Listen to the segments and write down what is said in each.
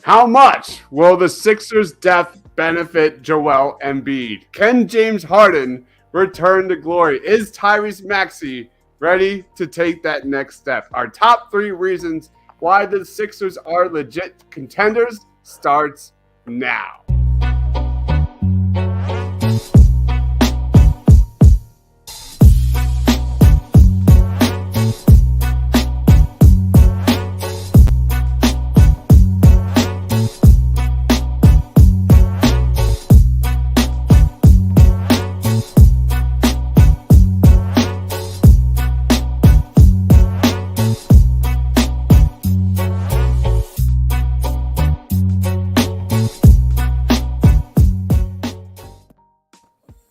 How much will the Sixers' death benefit Joel Embiid? Can James Harden return to glory? Is Tyrese Maxey ready to take that next step? Our top 3 reasons why the Sixers are legit contenders starts now.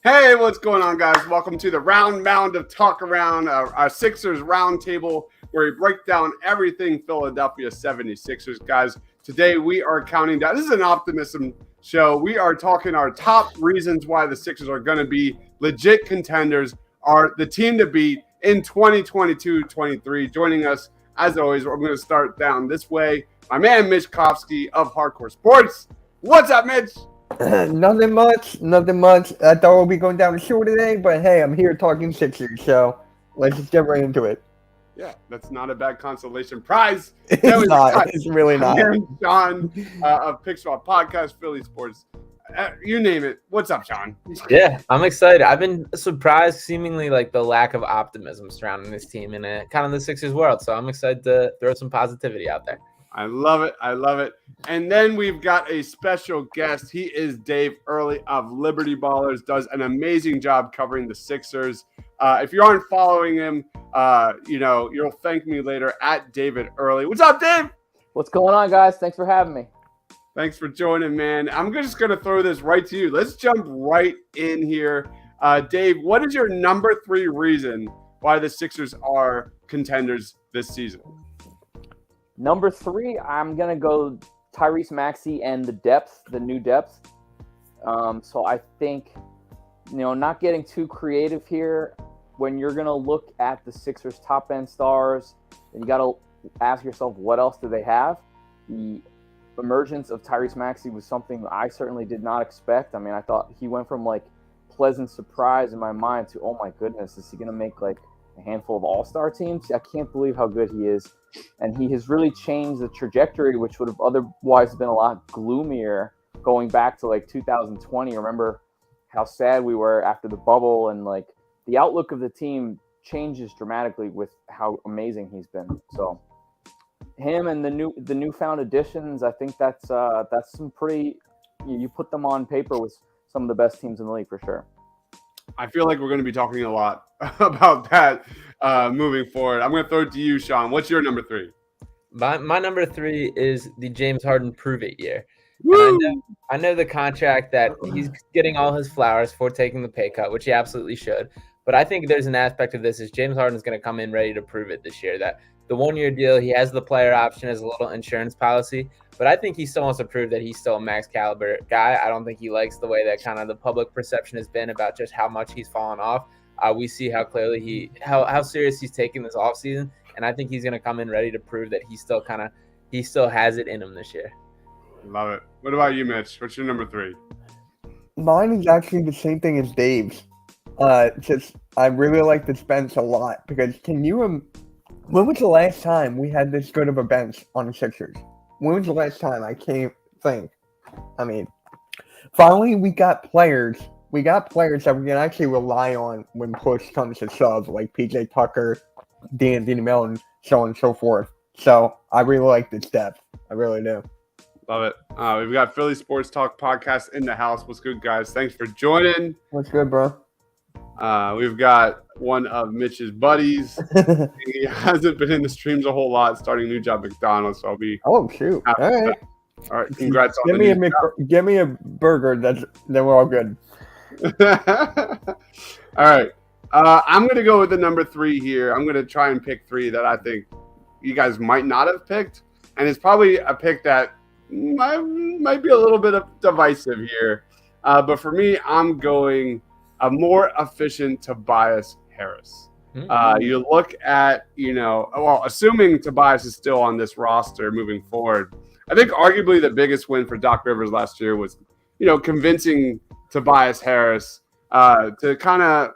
Hey, what's going on, guys? Welcome to the Mound of Talkaround, our Sixers roundtable, where we break down everything Philadelphia 76ers, guys. Today, we are counting down. This is an optimism show. We are talking our top reasons why the Sixers are going to be legit contenders, are the team to beat in 2022-23. Joining us, as always, we're going to start down this way. My man, Mitch Kofsky of Hardcore Sports. What's up, Mitch? Nothing much. I thought we'd be going down the shore today, but hey, I'm here talking Sixers, so let's just get right into it. Yeah, that's not a bad consolation prize. It's not. It's really not. Sean of Pixel Podcast, Philly Sports. You name it. What's up, Sean? Yeah, I'm excited. I've been surprised, seemingly like the lack of optimism surrounding this team in kind of the Sixers world. So I'm excited to throw some positivity out there. I love it. And then we've got a special guest. He is Dave Early of Liberty Ballers, does an amazing job covering the Sixers. If you aren't following him, you'll thank me later at David Early. What's up, Dave? What's going on, guys? Thanks for having me. Thanks for joining, man. I'm just going to throw this right to you. Let's jump right in here. Dave, what is your number 3 reason why the Sixers are contenders this season? Number 3, I'm going to go Tyrese Maxey and the new depth. So I think, not getting too creative here, when you're going to look at the Sixers' top-end stars, then you got to ask yourself, what else do they have? The emergence of Tyrese Maxey was something I certainly did not expect. I mean, I thought he went from, pleasant surprise in my mind to, oh, my goodness, is he going to make, a handful of all-star teams? I can't believe how good he is. And he has really changed the trajectory, which would have otherwise been a lot gloomier going back to 2020. Remember how sad we were after the bubble, and the outlook of the team changes dramatically with how amazing he's been. So him and the newfound additions, I think that's some pretty. You put them on paper with some of the best teams in the league for sure. I feel like we're going to be talking a lot about that moving forward. I'm going to throw it to you, Sean. What's your number 3? My number 3 is the James Harden prove it year. I know the contract that he's getting all his flowers for taking the pay cut, which he absolutely should. But I think there's an aspect of this is James Harden is going to come in ready to prove it this year. That the 1-year deal, he has the player option as a little insurance policy. But I think he still wants to prove that he's still a max caliber guy. I don't think he likes the way that kind of the public perception has been about just how much he's fallen off. We see how clearly how serious he's taking this offseason. And I think he's going to come in ready to prove that he still has it in him this year. Love it. What about you, Mitch? What's your number 3? Mine is actually the same thing as Dave's. I really like this bench a lot because when was the last time we had this good of a bench on the Sixers? When was the last time? I can't think. I mean, finally we got players. We got players that we can actually rely on when push comes to shove, like PJ Tucker, D'Anthony Melton, so on and so forth. So I really like this depth. I really do. Love it. We've got Philly Sports Talk Podcast in the house. What's good, guys? Thanks for joining. What's good, bro? We've got one of Mitch's buddies. He hasn't been in the streams a whole lot, starting a new job at McDonald's. So I'll be. Oh, shoot. All right. All right. Congrats on Give me a burger. Then we're all good. All right. I'm going to go with the number 3 here. I'm going to try and pick 3 that I think you guys might not have picked. And it's probably a pick that might be a little bit divisive here. But for me, I'm going a more efficient Tobias Harris. You look at, assuming Tobias is still on this roster moving forward, I think arguably the biggest win for Doc Rivers last year was, convincing Tobias Harris to kind of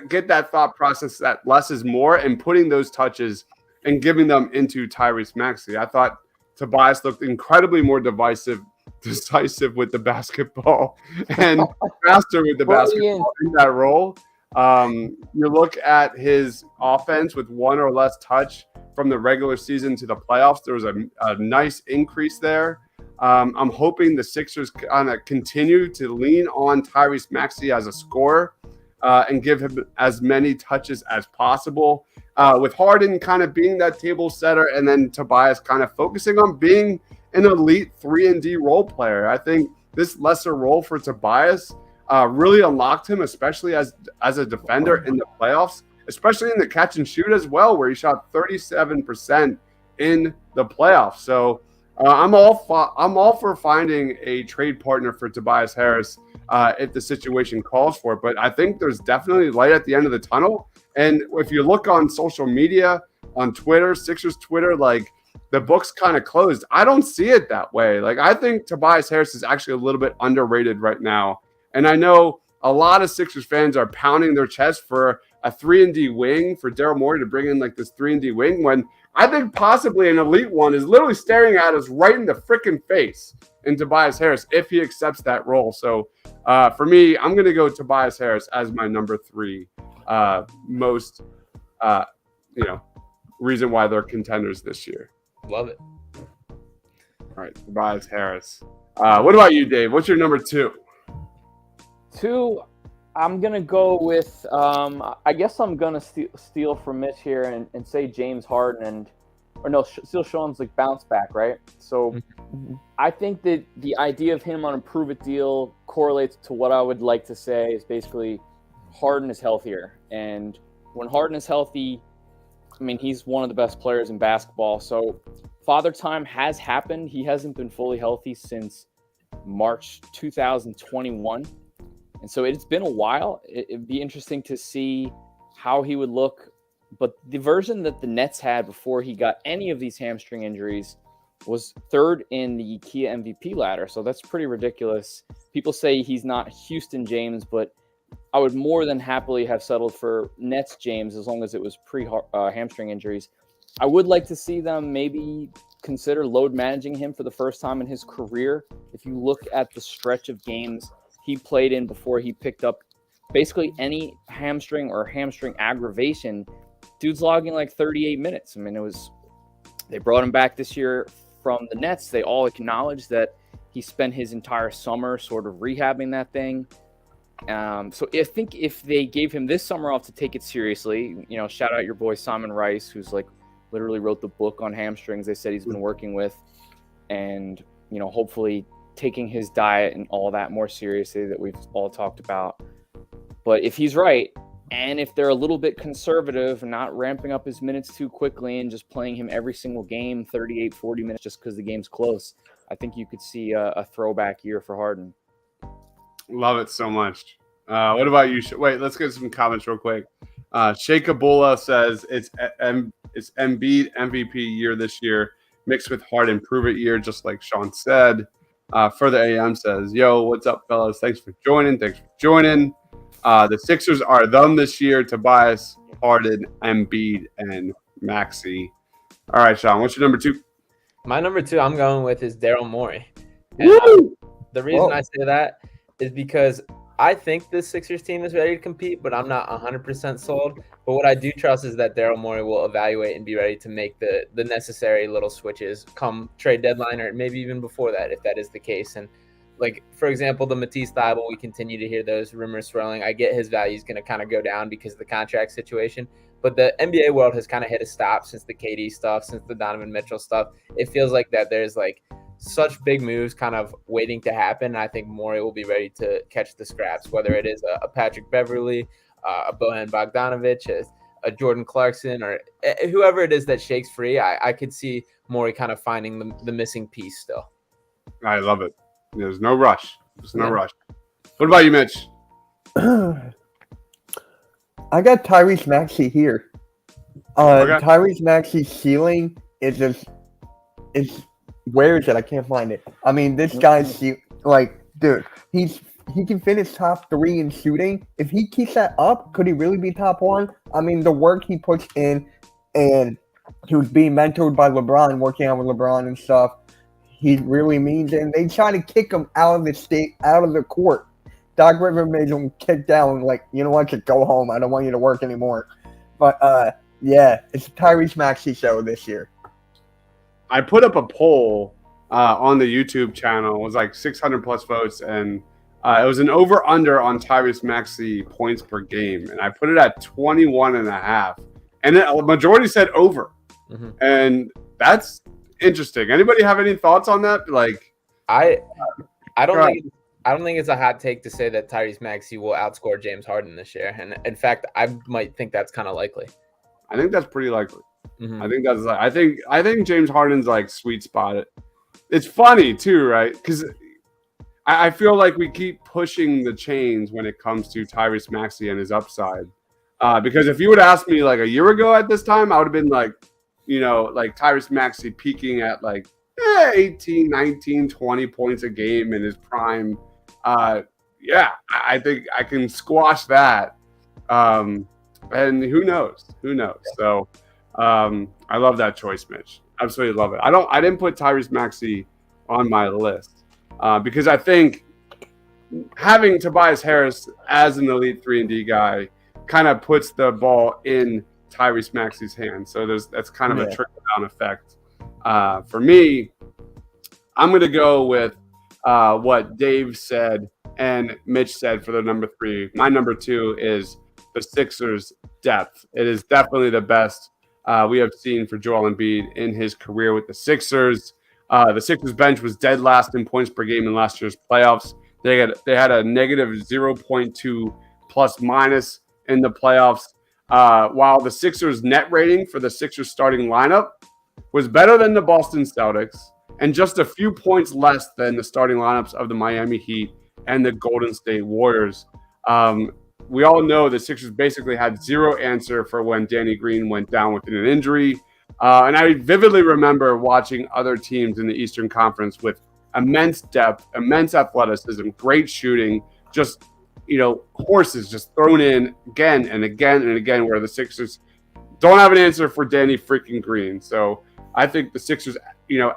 get that thought process that less is more and putting those touches and giving them into Tyrese Maxey. I thought Tobias looked incredibly more decisive with the basketball and faster with the basketball in that role. You look at his offense with one or less touch from the regular season to the playoffs. There was a nice increase there. I'm hoping the Sixers kind of continue to lean on Tyrese Maxey as a scorer and give him as many touches as possible. With Harden kind of being that table setter and then Tobias kind of focusing on being an elite 3-and-D role player. I think this lesser role for Tobias really unlocked him, especially as a defender in the playoffs, especially in the catch and shoot as well, where he shot 37% in the playoffs. So I'm all for finding a trade partner for Tobias Harris if the situation calls for it. But I think there's definitely light at the end of the tunnel. And if you look on social media, on Twitter, Sixers Twitter, like the book's kind of closed. I don't see it that way. Like I think Tobias Harris is actually a little bit underrated right now. And I know a lot of Sixers fans are pounding their chest for a 3-and-D wing, for Daryl Morey to bring in like this 3-and-D wing, when I think possibly an elite one is literally staring at us right in the freaking face in Tobias Harris if he accepts that role. So for me, I'm going to go Tobias Harris as my number 3 most, reason why they're contenders this year. Love it. All right, Tobias Harris. What about you, Dave? What's your number 2? 2, I'm going to go with, I guess I'm going to steal from Mitch here and say James Harden steal Sean's like bounce back, right? So I think that the idea of him on a prove-it deal correlates to what I would like to say is basically Harden is healthier. And when Harden is healthy, I mean, he's one of the best players in basketball. So father time has happened. He hasn't been fully healthy since March 2021. And so it's been a while. It'd be interesting to see how he would look. But the version that the Nets had before he got any of these hamstring injuries was 3rd in the Kia MVP ladder. So that's pretty ridiculous. People say he's not Houston James, but I would more than happily have settled for Nets James as long as it was pre-hamstring injuries. I would like to see them maybe consider load managing him for the first time in his career. If you look at the stretch of games he played in before he picked up basically any hamstring or hamstring aggravation, dude's logging like 38 minutes. I mean, they brought him back this year from the Nets. They all acknowledged that he spent his entire summer sort of rehabbing that thing. So I think if they gave him this summer off to take it seriously, shout out your boy Simon Rice, who's like literally wrote the book on hamstrings they said he's been working with, and hopefully taking his diet and all that more seriously that we've all talked about. But if he's right, and if they're a little bit conservative and not ramping up his minutes too quickly and just playing him every single game, 38, 40 minutes just because the game's close, I think you could see a throwback year for Harden. Love it so much. What about you? Wait, let's get some comments real quick. Sheikh Abula says it's Embiid MVP year this year, mixed with Harden prove it year, just like Sean said. Further AM says, yo, what's up, fellas? Thanks for joining. The Sixers are them this year. Tobias, Harden, Embiid, and Maxey. All right, Sean, what's your number 2? My number 2 I'm going with is Daryl Morey. And the reason I say that is because I think this Sixers team is ready to compete, but I'm not 100% sold. But what I do trust is that Daryl Morey will evaluate and be ready to make the necessary little switches come trade deadline, or maybe even before that, if that is the case. And like, for example, the Matisse Thybulle, we continue to hear those rumors swirling. I get his value is going to kind of go down because of the contract situation. But the NBA world has kind of hit a stop since the KD stuff, since the Donovan Mitchell stuff. It feels like that there's like such big moves kind of waiting to happen. I think Morey will be ready to catch the scraps, whether it is a Patrick Beverley, a Bojan Bogdanovic, a Jordan Clarkson, or whoever it is that shakes free. I could see Morey kind of finding the missing piece still. I love it. There's no rush. There's no rush. What about you, Mitch? I got Tyrese Maxey here. Okay. Tyrese Maxey's ceiling is where is it? I can't find it. I mean, this guy's dude, he can finish top 3 in shooting. If he keeps that up, could he really be top 1? I mean, the work he puts in, and he was being mentored by LeBron, working out with LeBron and stuff. He really means it. And they try to kick him out of the court. Doc Rivers made him kick down, like, you know what, just go home. I don't want you to work anymore. But yeah, it's the Tyrese Maxey show this year. I put up a poll on the YouTube channel. It was like 600 plus votes, and it was an over-under on Tyrese Maxey points per game, and I put it at 21.5. And a majority said over, and that's interesting. Anybody have any thoughts on that? Like, I don't think it's a hot take to say that Tyrese Maxey will outscore James Harden this year, and in fact, I might think that's kind of likely. I think that's pretty likely. I think James Harden's like sweet spot. It's funny too, right? Because I feel like we keep pushing the chains when it comes to Tyrese Maxey and his upside. Because if you would ask me like a year ago at this time, I would have been like, like Tyrese Maxey peaking at like 18, 19, 20 points a game in his prime. Yeah, I think I can squash that. And who knows? So I love that choice, Mitch. Absolutely love it. I didn't put Tyrese Maxey on my list because I think having Tobias Harris as an elite 3-and-D guy kind of puts the ball in Tyrese Maxey's hands. So that's kind of a trickle-down effect. For me, I'm going to go with what Dave said and Mitch said for the number 3. My number 2 is the Sixers' depth. It is definitely the best we have seen for Joel Embiid in his career with the Sixers. The Sixers bench was dead last in points per game in last year's playoffs. They had a negative 0.2 plus minus in the playoffs, while the Sixers net rating for the Sixers starting lineup was better than the Boston Celtics and just a few points less than the starting lineups of the Miami Heat and the Golden State Warriors. We all know the Sixers basically had zero answer for when Danny Green went down with an injury. And I vividly remember watching other teams in the Eastern Conference with immense depth, immense athleticism, great shooting, just, horses just thrown in again and again and again, where the Sixers don't have an answer for Danny freaking Green. So I think the Sixers,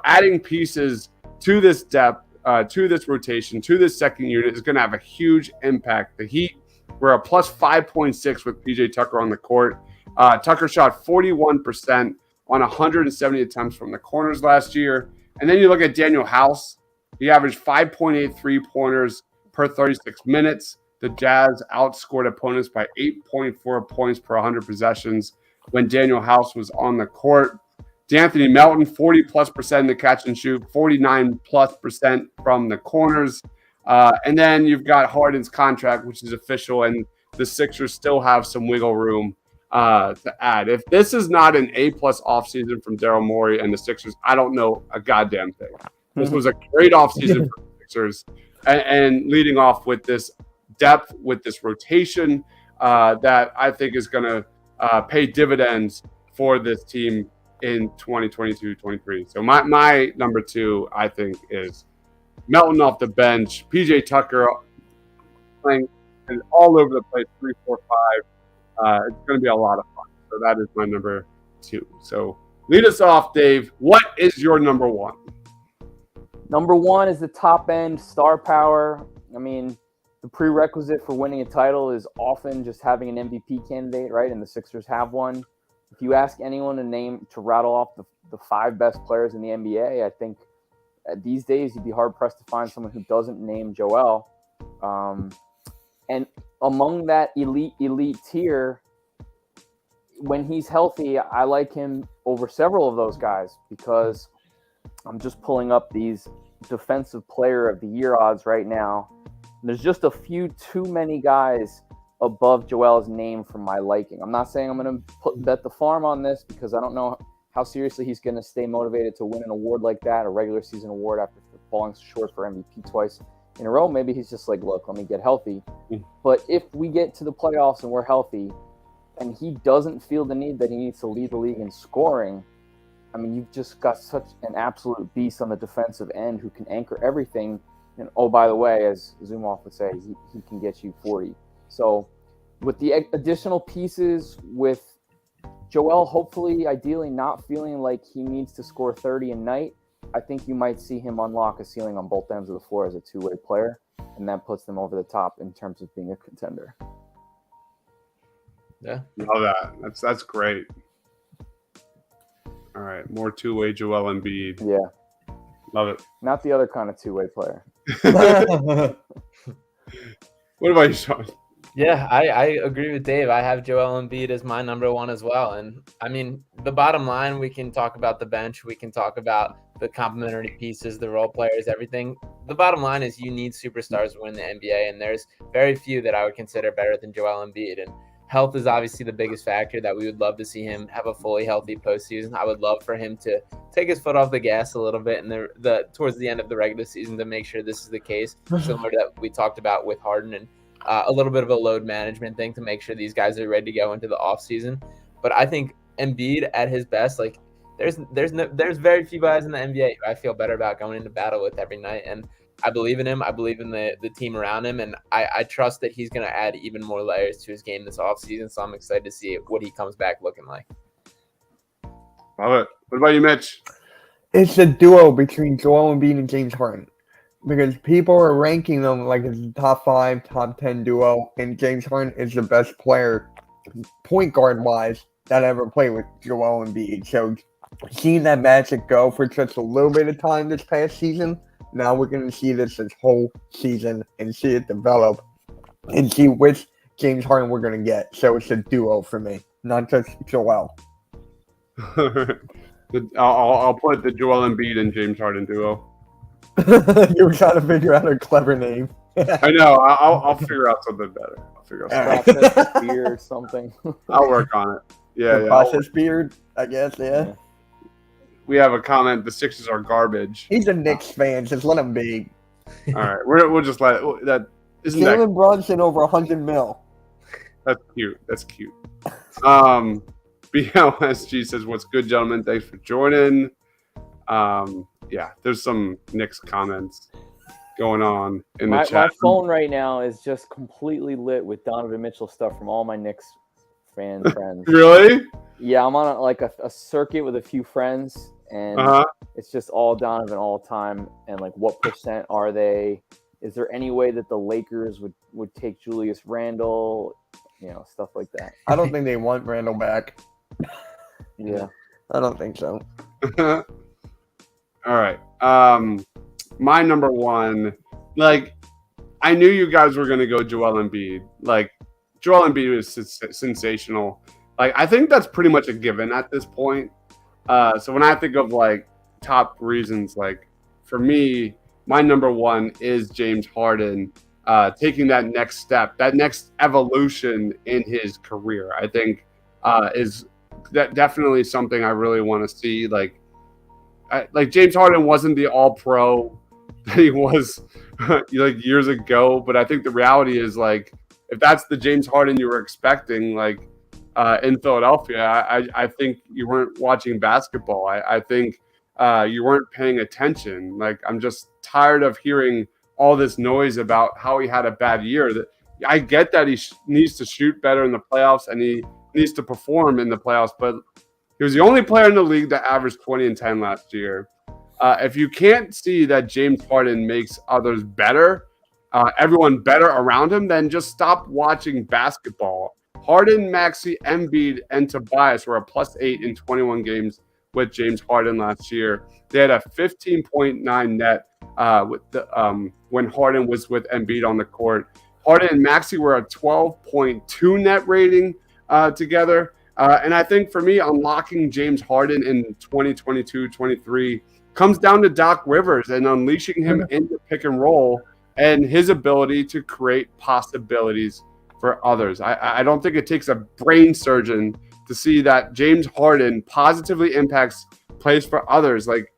adding pieces to this depth, to this rotation, to this second unit is going to have a huge impact. The Heat were a plus 5.6 with PJ Tucker on the court. Tucker shot 41% on 170 attempts from the corners last year. And then you look at Daniel House. He averaged 5.8 3-pointers per 36 minutes. The Jazz outscored opponents by 8.4 points per 100 possessions when Daniel House was on the court. D'Anthony Melton, 40+% in the catch and shoot, 49+% from the corners. And then you've got Harden's contract, which is official, and the Sixers still have some wiggle room to add. If this is not an A-plus offseason from Daryl Morey and the Sixers, I don't know a goddamn thing. This was a great offseason for the Sixers, and leading off with this depth, with this rotation that I think is going to pay dividends for this team in 2022-23. So my number 2, I think, is Melton off the bench, PJ Tucker playing all over the place, 3, 4, 5. It's going to be a lot of fun. So that is my number 2. So lead us off, Dave. What is your number 1? Number 1 is the top end star power. I mean, the prerequisite for winning a title is often just having an MVP candidate, right? And the Sixers have one. If you ask anyone to rattle off the 5 best players in the NBA, I think these days you'd be hard pressed to find someone who doesn't name Joel. And among that elite tier, when he's healthy, I like him over several of those guys because I'm just pulling up these defensive player of the year odds right now. There's just a few too many guys above Joel's name for my liking. I'm not saying I'm going to bet the farm on this because I don't know how seriously he's going to stay motivated to win an award like that, a regular season award after falling short for MVP twice in a row. Maybe he's just like, look, let me get healthy. But if we get to the playoffs and we're healthy and he doesn't feel the need that he needs to lead the league in scoring, I mean, you've just got such an absolute beast on the defensive end who can anchor everything. And oh, by the way, as Zumhoff would say, he can get you 40. So with the additional pieces, with Joel hopefully, ideally, not feeling like he needs to score 30 a night, I think you might see him unlock a ceiling on both ends of the floor as a two-way player, and that puts them over the top in terms of being a contender. Yeah. Love that. That's great. All right, more two-way Joel Embiid. Yeah. Love it. Not the other kind of two-way player. What about you, Sean? Yeah, I agree with Dave. I have Joel Embiid as my number one as well. And I mean, the bottom line, we can talk about the bench. We can talk about the complementary pieces, the role players, everything. The bottom line is you need superstars to win the NBA. And there's very few that I would consider better than Joel Embiid. And health is obviously the biggest factor that we would love to see him have a fully healthy postseason. I would love for him to take his foot off the gas a little bit in the towards the end of the regular season to make sure this is the case, similar to what we talked about with Harden, and a little bit of a load management thing to make sure these guys are ready to go into the offseason. But I think Embiid at his best, like there's very few guys in the NBA I feel better about going into battle with every night. And I believe in him. I believe in the team around him. And I trust that he's going to add even more layers to his game this offseason. So I'm excited to see what he comes back looking like. Love it. What about you, Mitch? It's a duo between Joel Embiid and James Harden. Because people are ranking them like it's a top 5, top 10 duo, and James Harden is the best player, point guard wise, that ever played with Joel Embiid. So seeing that magic go for just a little bit of time this past season, now we're going to see this whole season and see it develop and see which James Harden we're going to get. So it's a duo for me, not just Joel. I'll put the Joel Embiid and James Harden duo. You were trying to figure out a clever name. I know. I'll figure out something better. I'll figure out something. Process beard or something. I'll work on it. Yeah, yeah. Process beard, I guess, yeah. We have a comment. The Sixers are garbage. He's a Knicks fan. Just let him be. All right, we'll just let it. That isn't that. Jalen Brunson over 100 mil. That's cute. That's cute. BLSG says, "What's good, gentlemen? Thanks for joining." Yeah, there's some Knicks comments going on in the chat. My phone right now is just completely lit with Donovan Mitchell stuff from all my Knicks friends. Really? Yeah, I'm on a circuit with a few friends, and it's just all Donovan all the time. And like, what percent are they? Is there any way that the Lakers would take Julius Randle? You know, stuff like that. I don't think they want Randall back. Yeah, I don't think so. All right. My number one, like, I knew you guys were going to go Joel Embiid. Like, Joel Embiid is sensational. Like, I think that's pretty much a given at this point. So when I think of, like, top reasons, like, for me, my number one is James Harden taking that next step, that next evolution in his career. I think is that definitely something I really want to see. Like James Harden wasn't the all-pro that he was like years ago, but I think the reality is, like, if that's the James Harden you were expecting, like in Philadelphia, I think you weren't watching basketball. I think you weren't paying attention. Like, I'm just tired of hearing all this noise about how he had a bad year. That I get that he needs to shoot better in the playoffs and he needs to perform in the playoffs, but he was the only player in the league that averaged 20 and 10 last year. If you can't see that James Harden makes others better, everyone better around him, then just stop watching basketball. Harden, Maxey, Embiid, and Tobias were a +8 in 21 games with James Harden last year. They had a 15.9 net when Harden was with Embiid on the court. Harden and Maxey were a 12.2 net rating together. And I think for me, unlocking James Harden in 2022-23 comes down to Doc Rivers and unleashing him into pick and roll and his ability to create possibilities for others. I don't think it takes a brain surgeon to see that James Harden positively impacts plays for others. Like,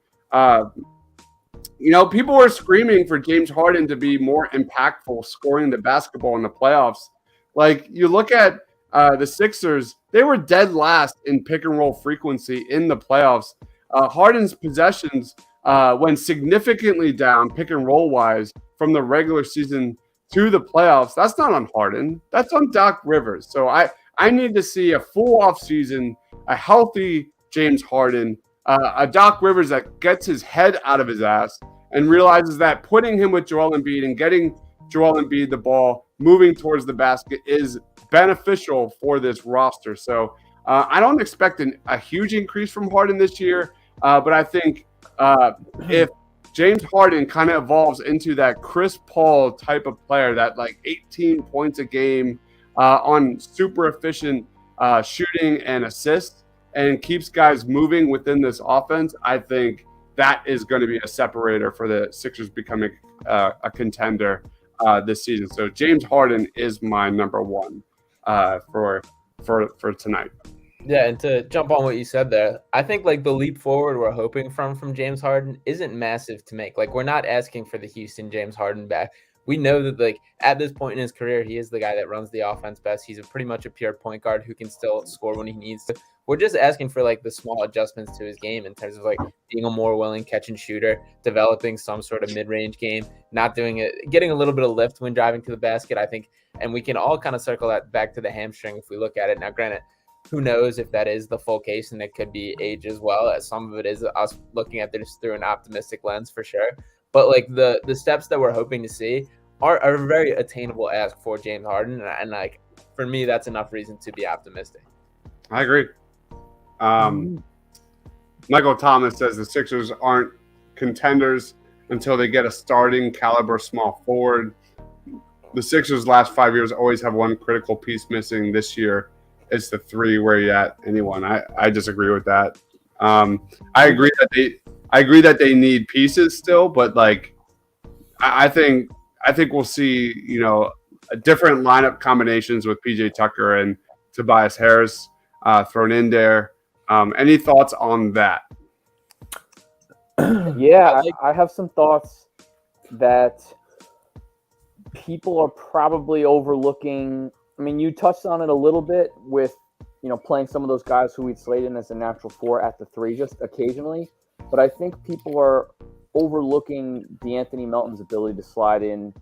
people were screaming for James Harden to be more impactful scoring the basketball in the playoffs. Like, you look at the Sixers, they were dead last in pick and roll frequency in the playoffs. Harden's possessions went significantly down pick and roll wise from the regular season to the playoffs. That's not on Harden. That's on Doc Rivers. So I need to see a full off season, a healthy James Harden, a Doc Rivers that gets his head out of his ass and realizes that putting him with Joel Embiid and getting Joel Embiid the ball moving towards the basket is beneficial for this roster. So I don't expect a huge increase from Harden this year, but I think if James Harden kind of evolves into that Chris Paul type of player, that like 18 points a game on super efficient shooting and assists, and keeps guys moving within this offense, I think that is going to be a separator for the Sixers becoming a contender this season. So James Harden is my number one for tonight. Yeah, and to jump on what you said there, I think like the leap forward we're hoping from James Harden isn't massive to make. Like we're not asking for the Houston James Harden back. We know that like at this point in his career, he is the guy that runs the offense best. He's pretty much a pure point guard who can still score when he needs to. We're just asking for like the small adjustments to his game in terms of like being a more willing catch and shooter, developing some sort of mid-range game, not doing it, getting a little bit of lift when driving to the basket, I think. And we can all kind of circle that back to the hamstring if we look at it. Now, granted, who knows if that is the full case, and it could be age as well, as some of it is us looking at this through an optimistic lens for sure. But like the steps that we're hoping to see are a very attainable ask for James Harden, and like for me, that's enough reason to be optimistic. I agree. Michael Thomas says the Sixers aren't contenders until they get a starting caliber small forward. The Sixers' last 5 years always have one critical piece missing. This year, it's the three. Where you at? Anyone? I disagree with that. I agree that they need pieces still, but like I think we'll see different lineup combinations with PJ Tucker and Tobias Harris thrown in there. Any thoughts on that? Yeah, I have some thoughts that people are probably overlooking. I mean, you touched on it a little bit with, playing some of those guys who we'd slate in as a natural four at the three just occasionally. But I think people are overlooking DeAnthony Melton's ability to slide in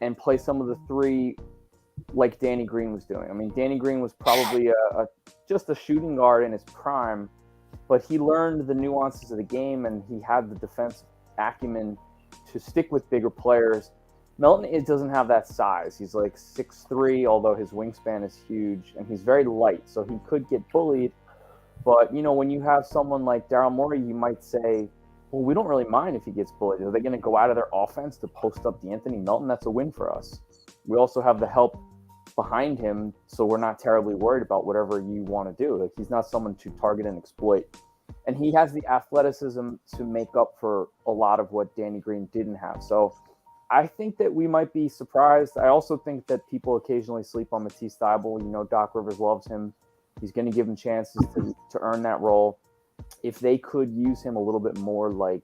and play some of the three like Danny Green was doing. I mean, Danny Green was probably just a shooting guard in his prime, but he learned the nuances of the game and he had the defensive acumen to stick with bigger players. Melton doesn't have that size. He's like 6'3", although his wingspan is huge, and he's very light, so he could get bullied. But, when you have someone like Daryl Morey, you might say, well, we don't really mind if he gets bullied. Are they going to go out of their offense to post up DeAnthony Melton? That's a win for us. We also have the help behind him, so we're not terribly worried about whatever you want to do. Like, he's not someone to target and exploit. And he has the athleticism to make up for a lot of what Danny Green didn't have. So I think that we might be surprised. I also think that people occasionally sleep on Matisse Thybulle. Doc Rivers loves him. He's going to give him chances to earn that role. If they could use him a little bit more like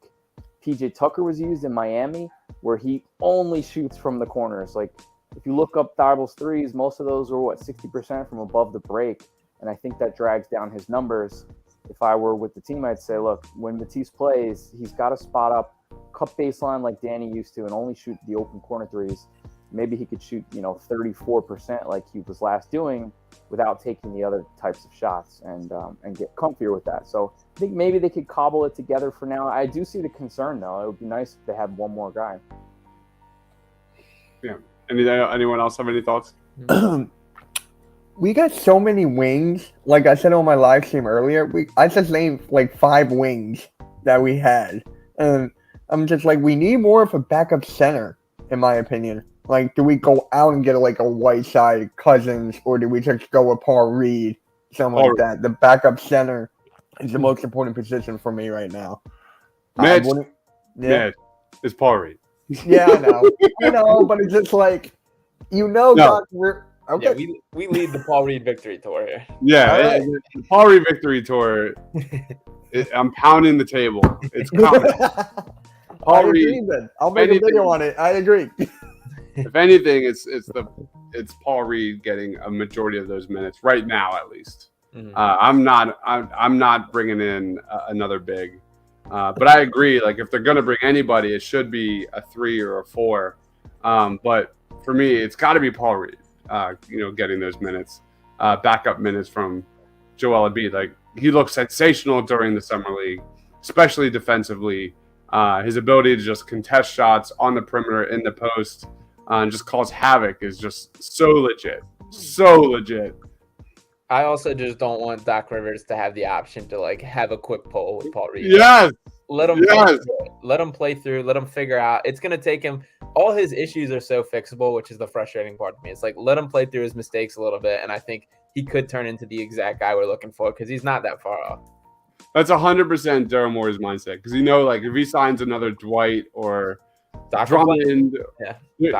PJ Tucker was used in Miami, where he only shoots from the corners. Like, if you look up Thybulle's threes, most of those are 60% from above the break. And I think that drags down his numbers. If I were with the team, I'd say, look, when Matisse plays, he's got to spot up, cut baseline like Danny used to, and only shoot the open corner threes. Maybe he could shoot, 34% like he was last doing without taking the other types of shots and get comfier with that. So I think maybe they could cobble it together for now. I do see the concern, though. It would be nice if they had one more guy. Yeah. Anyone else have any thoughts? We got so many wings. Like I said on my live stream earlier, I just named like 5 wings that we had. And I'm just like, we need more of a backup center, in my opinion. Like, do we go out and get like a Whiteside, Cousins, or do we just go with Paul Reed, something like that? The backup center is the most important position for me right now. Mitch, it's Paul Reed. Yeah, I know, but it's just like, Doc, we're okay. Yeah, we lead the Paul Reed victory tour here. Yeah, the Paul Reed victory tour. I'm pounding the table. It's coming. Paul Reed. I'll make a video on it. I agree. If anything, it's Paul Reed getting a majority of those minutes right now, at least. Mm-hmm. I'm not bringing in another big But I agree. Like if they're gonna bring anybody, it should be a 3 or a 4. But for me, it's got to be Paul Reed. Getting those minutes, backup minutes from Joel Embiid. Like he looked sensational during the summer league, especially defensively. His ability to just contest shots on the perimeter in the post and just cause havoc is just so legit. So legit. I also just don't want Doc Rivers to have the option to like have a quick pull with Paul Reed. Yes. Let him play through it. Let him play through. Let him figure out. It's gonna take him. All his issues are so fixable, which is the frustrating part to me. It's like let him play through his mistakes a little bit, and I think he could turn into the exact guy we're looking for because he's not that far off. That's 100% Daryl Morey's mindset because like if he signs another Dwight or Drummond,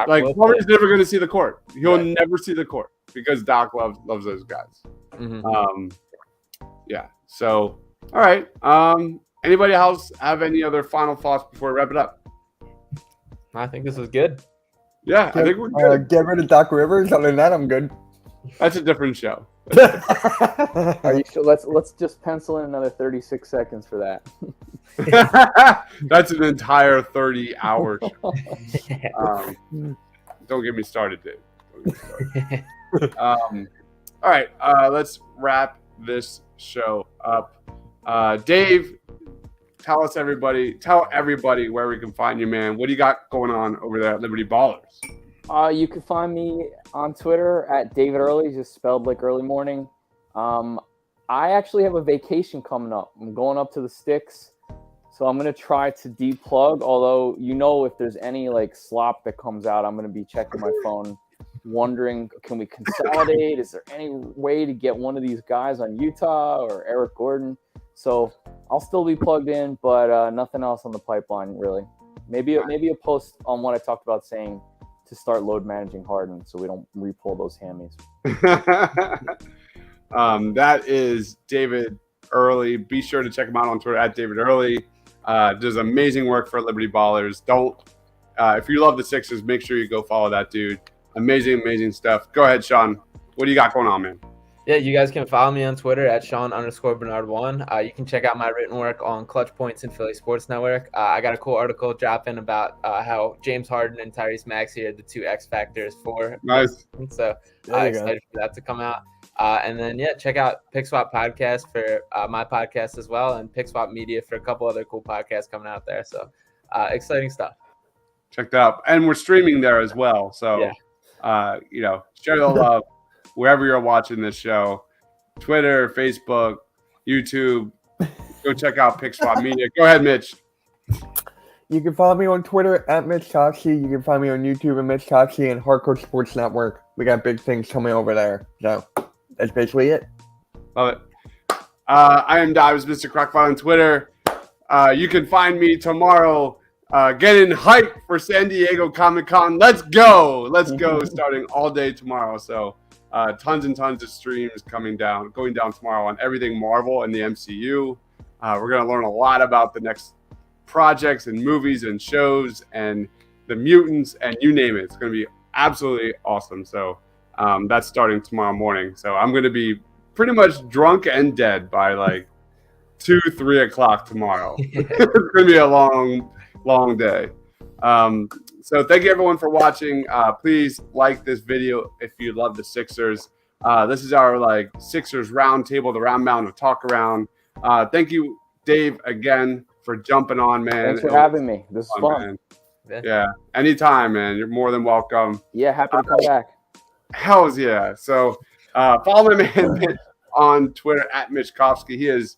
like Paul Reed's never going to see the court. He'll never see the court because Doc loves those guys. Mm-hmm. So all right. Anybody else have any other final thoughts before we wrap it up? I think this is good. Yeah, I think we're good. Get rid of Doc Rivers. Other than that, I'm good. That's a different show. Are you sure? Let's just pencil in another 36 seconds for that. That's an entire 30-hour show. Don't get me started, Dave. All right, let's wrap this show up. Dave, tell everybody where we can find you, man. What do you got going on over there at Liberty Ballers? You can find me on Twitter at David Early, just spelled like early morning. I actually have a vacation coming up. I'm going up to the sticks, so I'm going to try to deplug, although if there's any like slop that comes out, I'm going to be checking my phone, wondering, can we consolidate? Is there any way to get one of these guys on Utah or Eric Gordon? So I'll still be plugged in, but nothing else on the pipeline, really. Maybe a post on what I talked about saying to start load managing Harden so we don't re-pull those hammies. That is David Early. Be sure to check him out on Twitter at David Early. Does amazing work for Liberty Ballers. If you love the Sixers, make sure you go follow that dude. Amazing stuff. Go ahead, Sean. What do you got going on, man? Yeah, you guys can follow me on Twitter at Sean_Bernard1. You can check out my written work on Clutch Points and Philly Sports Network. I got a cool article dropping about how James Harden and Tyrese Maxey are the two X factors for. Nice. So excited for that to come out. And then, check out Pick Swap Podcast for my podcast as well, and Pick Swap Media for a couple other cool podcasts coming out there. So exciting stuff. Check that out. And we're streaming there as well. So, share the love wherever you're watching this show. Twitter, Facebook, YouTube. Go check out Pick Swap Media. Go ahead, Mitch. You can follow me on Twitter at Mitch Coxey. You can find me on YouTube at Mitch Coxey and Hardcore Sports Network. We got big things coming over there. So that's basically it. Love it. I am Dives, Mr. Crockpot on Twitter. You can find me tomorrow getting hyped for San Diego Comic-Con. Let's go starting all day tomorrow. So tons and tons of streams going down tomorrow on everything Marvel and the MCU. We're going to learn a lot about the next projects and movies and shows and the mutants and you name it. It's going to be absolutely awesome. So that's starting tomorrow morning. So I'm going to be pretty much drunk and dead by like 2-3 o'clock tomorrow. It's going to be a long day. So thank you everyone for watching. Please like this video if you love the Sixers. This is our Sixers roundtable, the round mound of Talkaround. Thank you, Dave, again for jumping on, man. Thanks for having me. This is fun. Man. Yeah, anytime, man. You're more than welcome. Yeah, happy to come back. Hells yeah. So follow my man Mitch on Twitter at Mitch Kofsky. He is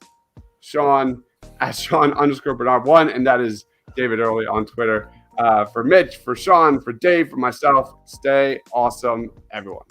Sean at Sean_Bernard1, and that is David Early on Twitter. For Mitch, for Sean, for Dave, for myself, stay awesome, everyone.